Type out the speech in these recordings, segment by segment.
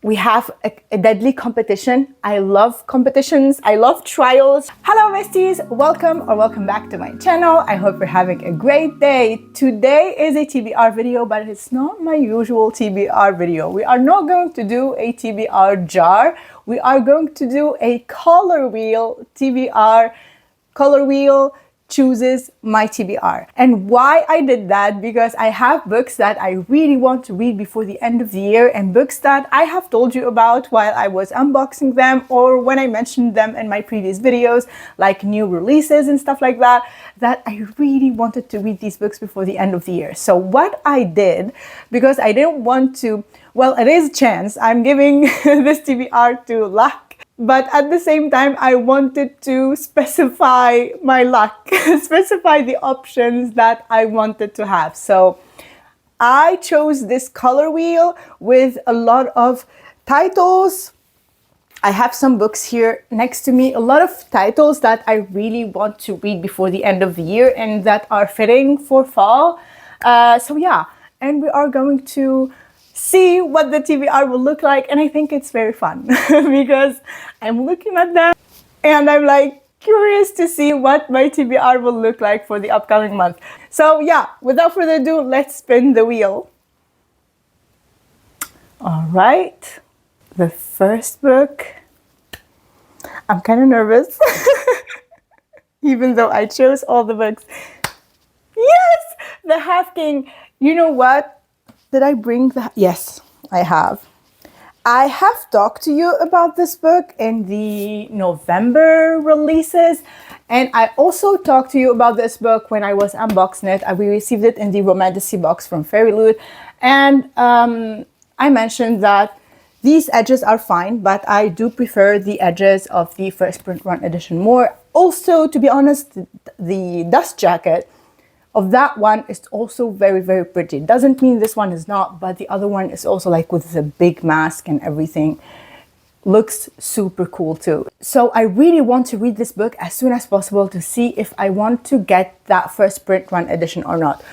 we have a deadly competition. I love competitions. I love trials. Hello, besties. Welcome back to my channel. I hope you're having a great day. Today is a TBR video, but it's not my usual TBR video. We are not going to do a TBR jar. We are going to do a color wheel TBR. Color wheel chooses my TBR. And why I did that, because I have books that I really want to read before the end of the year, and books that I have told you about while I was unboxing them or when I mentioned them in my previous videos, like new releases and stuff like that, that I really wanted to read these books before the end of the year. So what I did, because I didn't want to, well, it is a chance, I'm giving this TBR to luck. But at the same time, I wanted to specify my luck, specify the options that I wanted to have. So I chose this color wheel with a lot of titles. I have some books here next to me, a lot of titles that I really want to read before the end of the year and that are fitting for fall. So yeah, and we are going to see what the TBR will look like, and I think it's very fun because I'm looking at them and I'm like curious to see what my TBR will look like for the upcoming month. So yeah, without further ado, let's spin the wheel. All right, the first book. I'm kind of nervous even though I chose all the books. Yes, the Half King. You know what? Did I bring that? Yes, I have. I have talked to you about this book in the November releases, and I also talked to you about this book when I was unboxing it. We received it in the Romantasy box from Fairy Loot, and I mentioned that these edges are fine, but I do prefer the edges of the first print run edition more. Also, to be honest, the dust jacket of that one is also very, very pretty. Doesn't mean this one is not, but the other one is also like with the big mask and everything. Looks super cool too. So I really want to read this book as soon as possible to see if I want to get that first print run edition or not.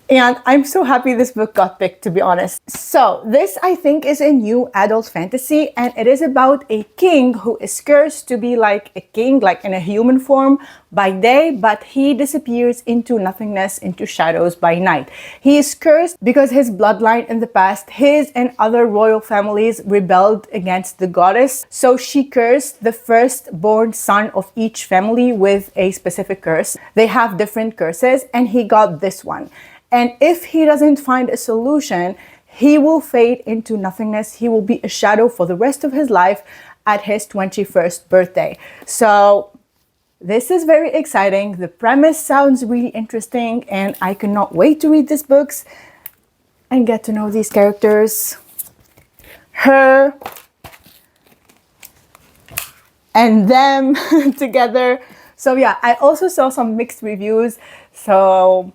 And I'm so happy this book got picked, to be honest. So this, I think, is a new adult fantasy, and it is about a king who is cursed to be like a king, like in a human form by day, but he disappears into nothingness, into shadows by night. He is cursed because his bloodline in the past, his and other royal families rebelled against the goddess. So she cursed the firstborn son of each family with a specific curse. They have different curses, and he got this one. And if he doesn't find a solution, he will fade into nothingness. He will be a shadow for the rest of his life at his 21st birthday. So this is very exciting. The premise sounds really interesting, and I cannot wait to read these books and get to know these characters. Her and them together. So yeah, I also saw some mixed reviews. So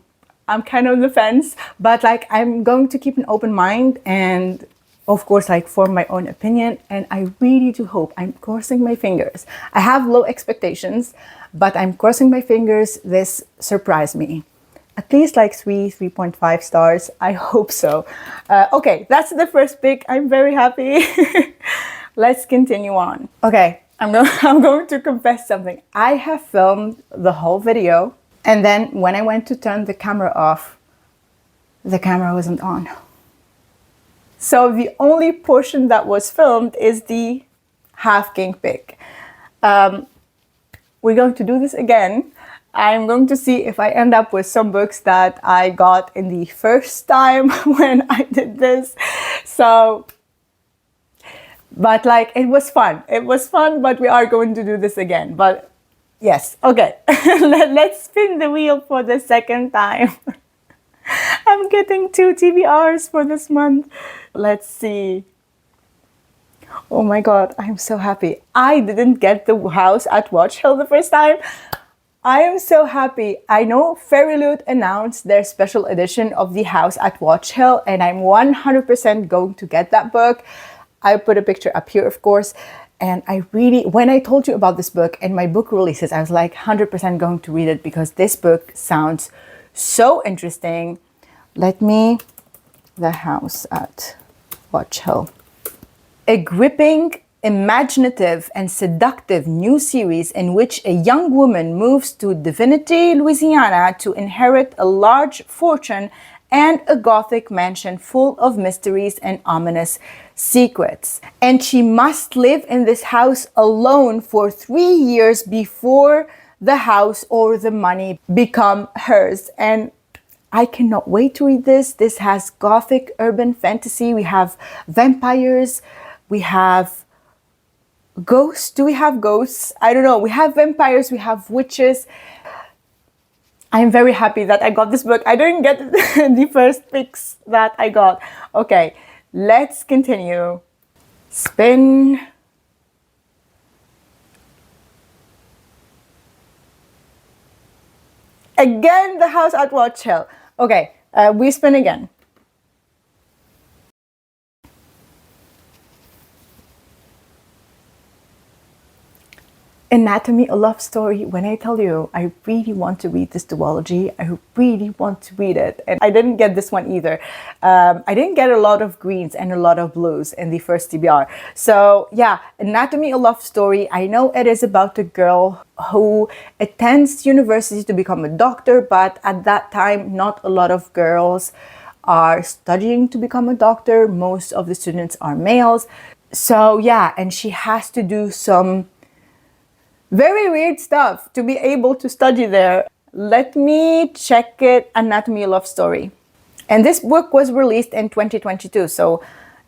I'm kind of on the fence, but like I'm going to keep an open mind and of course like form my own opinion, and I really do hope, I'm crossing my fingers. I have low expectations, but I'm crossing my fingers this surprised me. At least like 3.5 stars. I hope so. Okay, that's the first pick. I'm very happy. Let's continue on. Okay, I'm going to confess something. I have filmed the whole video, and then when I went to turn the camera off, the camera wasn't on. So the only portion that was filmed is the Half King pick. We're going to do this again. I'm going to see if I end up with some books that I got in the first time when I did this. So, but like it was fun. It was fun, but we are going to do this again. But yes, okay. Let's spin the wheel for the second time. I'm getting 2 TBRs for this month. Let's see. Oh my god, I'm so happy. I didn't get the house at Watch Hill the first time. I am so happy. I know Fairy Loot announced their special edition of the house at Watch Hill, and I'm 100% going to get that book. I put a picture up here, of course. And I really, when I told you about this book and my book releases, I was like 100% going to read it because this book sounds so interesting. The house at Watch Hill. A gripping, imaginative, and seductive new series in which a young woman moves to Divinity, Louisiana to inherit a large fortune and a Gothic mansion full of mysteries and ominous secrets. And she must live in this house alone for 3 years before the house or the money become hers. And I cannot wait to read this. This has Gothic urban fantasy. We have vampires. We have ghosts. Do we have ghosts? I don't know. We have vampires. We have witches. I'm very happy that I got this book. I didn't get the first picks that I got. Okay, let's continue. Spin. Again, The House at Watch Hill. Okay, we spin again. Anatomy, a love story. When I tell you, I really want to read this duology. I really want to read it. And I didn't get this one either. I didn't get a lot of greens and a lot of blues in the first TBR. So yeah, Anatomy, a love story. I know it is about a girl who attends university to become a doctor, but at that time, not a lot of girls are studying to become a doctor. Most of the students are males. So yeah, and she has to do some very weird stuff to be able to study there. Let me check it. Anatomy, a love story. And this book was released in 2022, so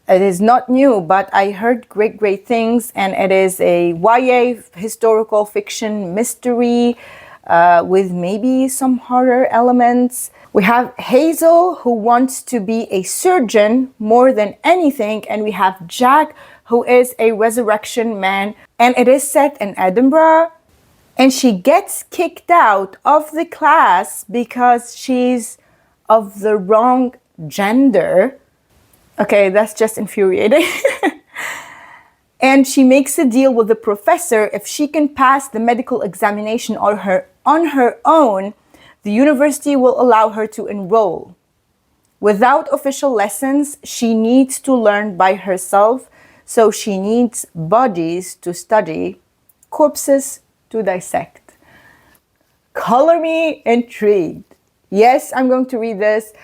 it is not new, but I heard great things, and it is a YA historical fiction mystery with maybe some horror elements. We have Hazel, who wants to be a surgeon more than anything, and we have Jack, who is a resurrection man, and it is set in Edinburgh. And she gets kicked out of the class because she's of the wrong gender. Okay, that's just infuriating. And she makes a deal with the professor. If she can pass the medical examination on her own, the university will allow her to enroll. Without official lessons, she needs to learn by herself. So she needs bodies to study, corpses to dissect. Color me intrigued. Yes, I'm going to read this.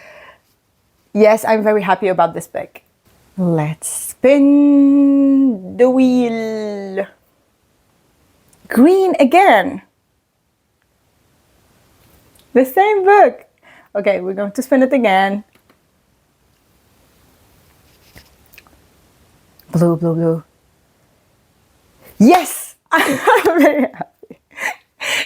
Yes, I'm very happy about this book. Let's spin the wheel. Green again. The same book. Okay, we're going to spin it again. Blue, blue, blue. Yes! I'm very happy.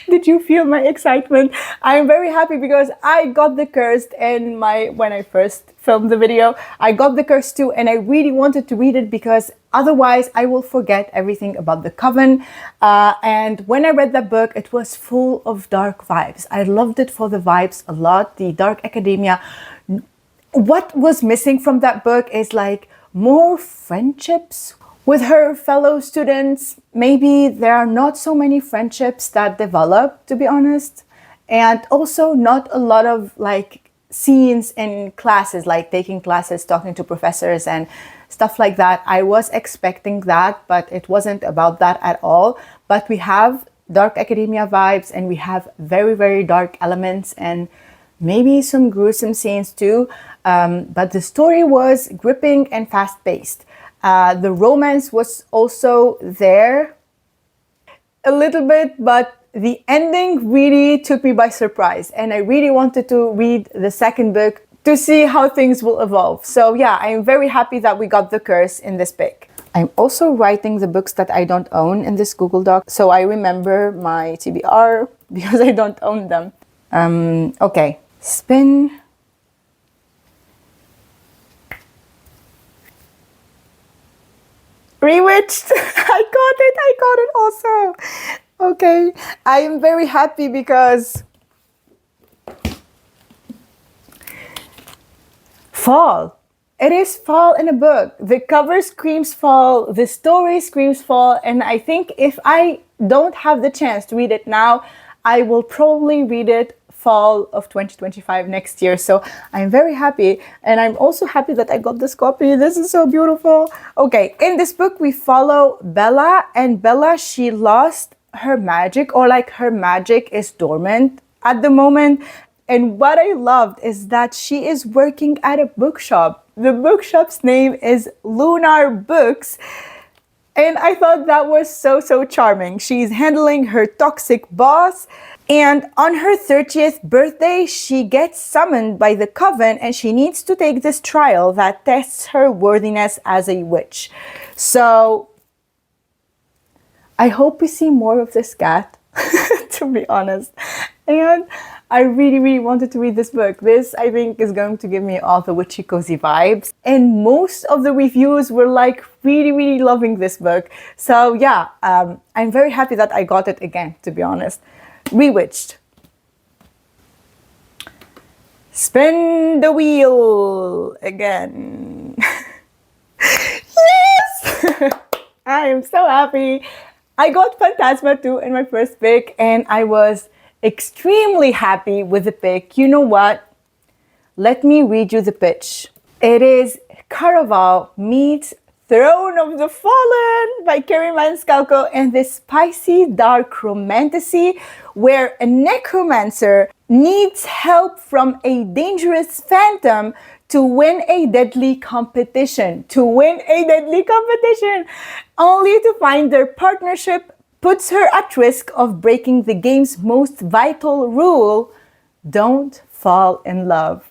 Did you feel my excitement? I'm very happy because I got The Cursed in when I first filmed the video. I got The Cursed too, and I really wanted to read it because otherwise I will forget everything about the Coven. And when I read that book, it was full of dark vibes. I loved it for the vibes a lot, the dark academia. What was missing from that book is like more friendships with her fellow students. Maybe there are not so many friendships that develop, to be honest. And also not a lot of like scenes in classes, like taking classes, talking to professors and stuff like that. I was expecting that, but it wasn't about that at all. But we have dark academia vibes, and we have very dark elements and maybe some gruesome scenes too. But the story was gripping and fast-paced. The romance was also there a little bit, but the ending really took me by surprise. And I really wanted to read the second book to see how things will evolve. So yeah, I'm very happy that we got The Curse in this book. I'm also writing the books that I don't own in this Google Doc, so I remember my TBR because I don't own them. Okay, spin. Rewitched. I got it also. Okay, I am very happy because fall. It is fall in a book. The cover screams fall, the story screams fall, and I think if I don't have the chance to read it now, I will probably read it fall of 2025 next year. So I'm very happy, and I'm also happy that I got this copy. This is so beautiful. Okay, in this book we follow Bella, and Bella, she lost her magic, or like her magic is dormant at the moment. And what I loved is that she is working at a bookshop. The bookshop's name is Lunar Books. And I thought that was so, so charming. She's handling her toxic boss. And on her 30th birthday, she gets summoned by the coven, and she needs to take this trial that tests her worthiness as a witch. So I hope we see more of this cat, to be honest. And I really, really wanted to read this book. This, I think, is going to give me all the witchy cozy vibes. And most of the reviews were like really, really loving this book. So yeah, I'm very happy that I got it again, to be honest. Rewitched. Spin the wheel again. Yes! I am so happy. I got Phantasma too in my first pick, and I was extremely happy with the pick. You know what? Let me read you the pitch. It is Caraval meets Throne of the Fallen by Kerry Maniscalco, and this spicy dark romantasy where a necromancer needs help from a dangerous phantom to win a deadly competition. Only to find their partnership puts her at risk of breaking the game's most vital rule: don't fall in love.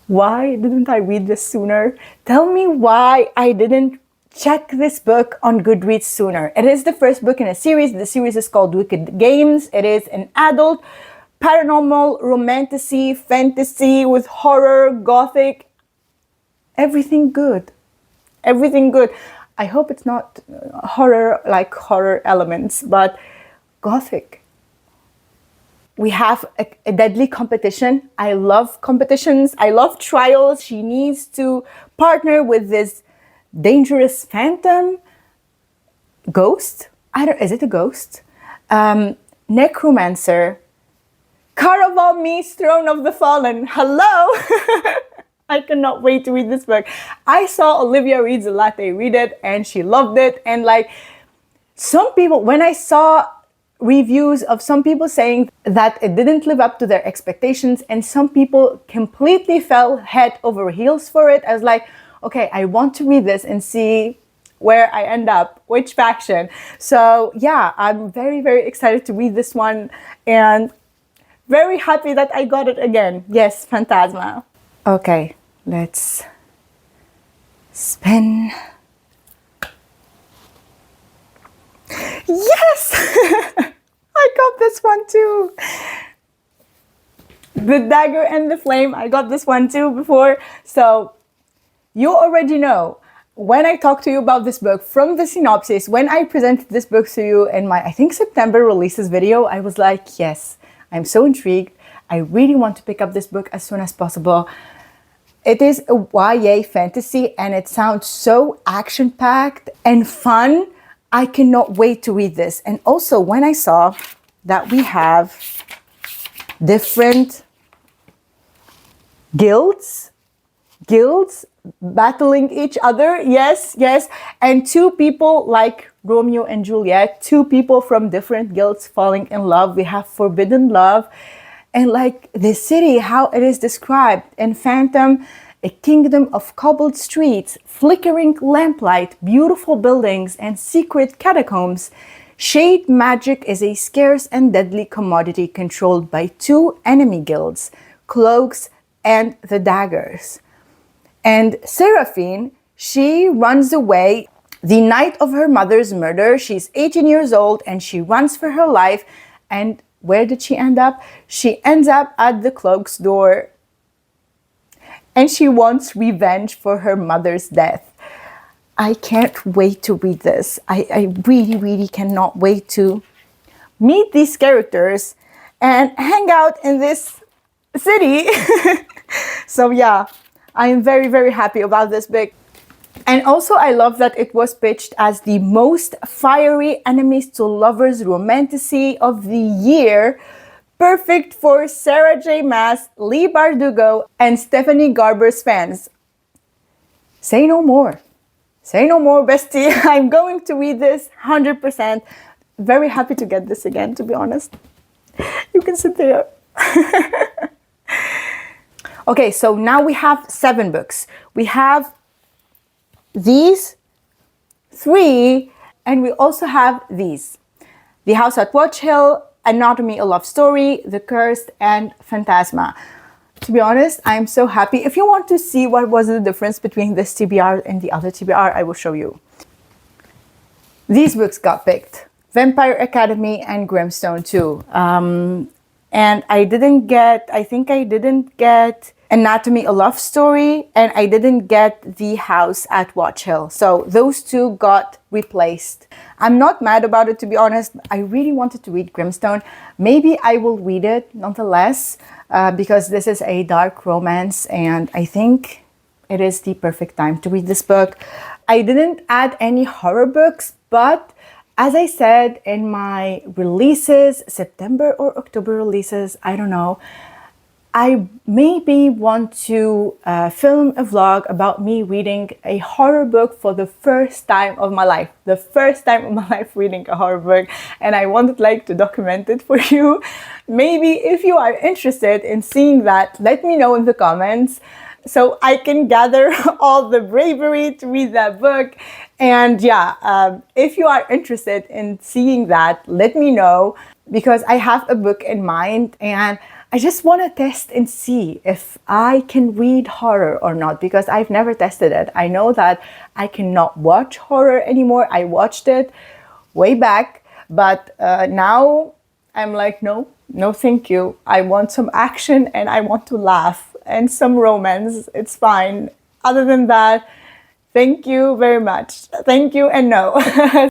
Why didn't I read this sooner? Tell me why I didn't check this book on Goodreads sooner. It is the first book in a series. The series is called Wicked Games. It is an adult paranormal romantasy, fantasy with horror, gothic, everything good. Everything good. I hope it's not horror like horror elements, but gothic. We have a deadly competition. I love competitions. I love trials. She needs to partner with this dangerous phantom. Ghost? Is it a ghost? Necromancer. Caraval meets Throne of the Fallen. Hello! I cannot wait to read this book. I saw Olivia Reads a Latte read it, and she loved it. And like some people, when I saw reviews of some people saying that it didn't live up to their expectations, and some people completely fell head over heels for it, I was like, okay, I want to read this and see where I end up, which faction. So yeah, I'm very, very excited to read this one, and very happy that I got it again. Yes, Phantasma. Okay, let's spin. Yes! I got this one too. The Dagger and the Flame, I got this one too before. So you already know, when I talked to you about this book from the synopsis, when I presented this book to you in my, I think, September releases video, I was like, yes, I'm so intrigued. I really want to pick up this book as soon as possible. It is a YA fantasy, and it sounds so action-packed and fun. I cannot wait to read this. And also, when I saw that we have different guilds battling each other, yes, and two people like Romeo and Juliet, two people from different guilds falling in love. We have forbidden love. And like the city, how it is described in Phantom, a kingdom of cobbled streets, flickering lamplight, beautiful buildings, and secret catacombs. Shade magic is a scarce and deadly commodity controlled by two enemy guilds, Cloaks and the Daggers. And Seraphine, she runs away the night of her mother's murder. She's 18 years old, and she runs for her life. And where did she end up? She ends up at the Cloak's door, and she wants revenge for her mother's death. I can't wait to read this. I really, really cannot wait to meet these characters and hang out in this city. So yeah, I am very, very happy about this book. And also, I love that it was pitched as the most fiery enemies to lovers romantasy of the year, perfect for Sarah J. Maas, Lee Bardugo, and Stephanie Garber's fans. Say no more. Say no more, bestie. I'm going to read this 100%. Very happy to get this again, to be honest. You can sit there. Okay, so now we have 7 books. We have these 3, and we also have these. The House at Watch Hill, Anatomy, a Love Story, The Cursed, and Phantasma. To be honest, I'm so happy. If you want to see what was the difference between this TBR and the other TBR, I will show you. These books got picked. Vampire Academy and Grimstone too. And I think I didn't get Anatomy, a Love Story, and I didn't get The House at Watch Hill. So those 2 got replaced. I'm not mad about it, to be honest. I really wanted to read Grimstone. Maybe I will read it nonetheless, because this is a dark romance, and I think it is the perfect time to read this book. I didn't add any horror books, but as I said in my releases, September or October releases, I don't know, I maybe want to film a vlog about me reading a horror book for the first time of my life. The first time of my life reading a horror book, and I wanted to document it for you. Maybe if you are interested in seeing that, let me know in the comments so I can gather all the bravery to read that book. And yeah, if you are interested in seeing that, let me know, because I have a book in mind and I just want to test and see if I can read horror or not, because I've never tested it. I know that I cannot watch horror anymore. I watched it way back, but now I'm like, no, thank you. I want some action and I want to laugh and some romance. It's fine. Other than that, thank you very much. Thank you and no.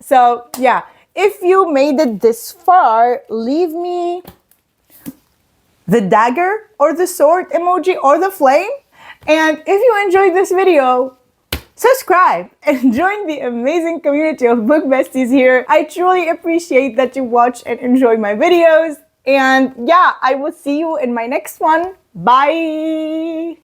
So yeah, if you made it this far, leave me the dagger or the sword emoji or the flame. And if you enjoyed this video, subscribe and join the amazing community of book besties here. I truly appreciate that you watch and enjoy my videos. And yeah, I will see you in my next one. Bye!